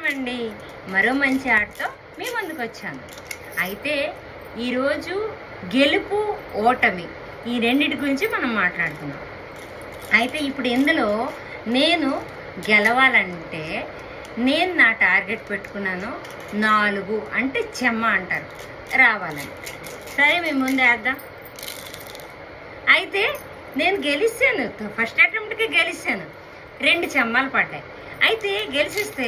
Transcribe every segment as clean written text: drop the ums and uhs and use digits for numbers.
నమస్కారం అండి. మరో మంచి ఆటతో మీ ముందుకు వచ్చాను. అయితే ఈరోజు గెలుపు ఓటమి ఈ రెండిటి గురించి మనం మాట్లాడుతున్నాం. అయితే ఇప్పుడు ఇందులో నేను గెలవాలంటే నేను నా టార్గెట్ పెట్టుకున్నాను 4 అంటే చెమ్మ అంటారు రావాలని. సరే మేము ముందు వేద్దాం. అయితే నేను గెలిచాను, ఫస్ట్ అటెంప్ట్కి గెలిచాను, 2 చెమ్మాలు పడ్డాయి. అయితే గెలిచిస్తే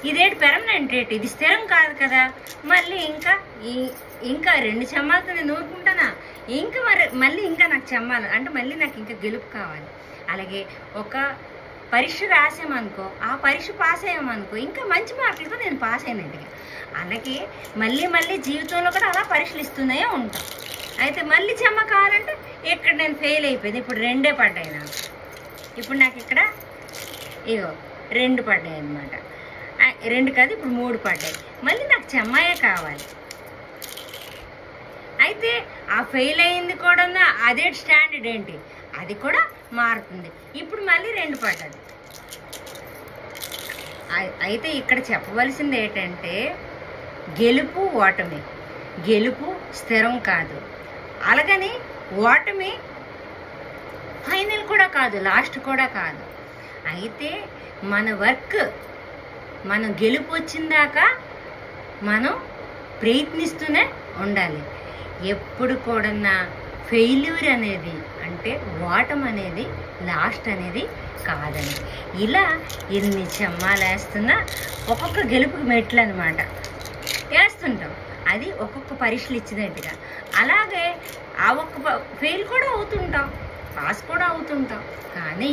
ఇదేంటి పెర్మనెంట్ రేట్, ఇది స్థిరం కాదు కదా. మళ్ళీ ఇంకా 2 చెమ్మాలతో నేను ఊరుకుంటానా? మళ్ళీ నాకు చెమ్మాలి అంటే మళ్ళీ నాకు ఇంకా గెలుపు కావాలి. అలాగే ఒక పరీక్ష రాసామనుకో, ఆ పరీక్ష పాస్ అయ్యామనుకో ఇంకా మంచి మార్కులతో నేను పాస్ అయినట్టుగా. అలాగే మళ్ళీ జీవితంలో కూడా అలా పరీక్షలు ఇస్తూనే ఉంటాం. అయితే మళ్ళీ చెమ్మ కావాలంటే ఇక్కడ నేను ఫెయిల్ అయిపోయింది. ఇప్పుడు 2 పడ్డాయి నాకు. ఇప్పుడు నాకు ఇక్కడ 2 పడ్డాయి అన్నమాట. 2 కాదు, ఇప్పుడు 3 పడ్డాయి. మళ్ళీ నాకు చెమ్మాయే కావాలి. అయితే ఆ ఫెయిల్ అయింది కూడా అదే స్టాండర్డ్ ఏంటి, అది కూడా మారుతుంది. ఇప్పుడు మళ్ళీ 2 పడ్డది. అయితే ఇక్కడ చెప్పవలసింది ఏంటంటే గెలుపు ఓటమి. గెలుపు స్థిరం కాదు, అలాగని ఓటమి ఫైనల్ కూడా కాదు, లాస్ట్ కూడా కాదు. అయితే మన వర్క్, మనం గెలుపు వచ్చిందాకా మనం ప్రయత్నిస్తూనే ఉండాలి. ఎప్పుడు కూడా ఫెయిల్యూర్ అనేది అంటే ఓటం అనేది లాస్ట్ అనేది కాదని. ఇలా ఎన్ని చెమ్మాలు వేస్తున్నా ఒక్కొక్క గెలుపుకి మెట్లు అనమాట వేస్తుంటాం. అది ఒక్కొక్క పరీక్షలు ఇచ్చినట్టుగా. అలాగే ఆ ఒక్క ఫెయిల్ కూడా అవుతుంటాం, పాస్ కూడా అవుతుంటాం, కానీ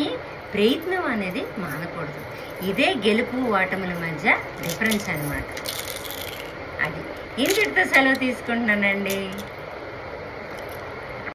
ప్రయత్నం అనేది మానకూడదు. ఇదే గెలుపు ఓటముల మధ్య డిఫరెన్స్ అన్నమాట. అది ఇంటితో సెలవు తీసుకుంటున్నానండి.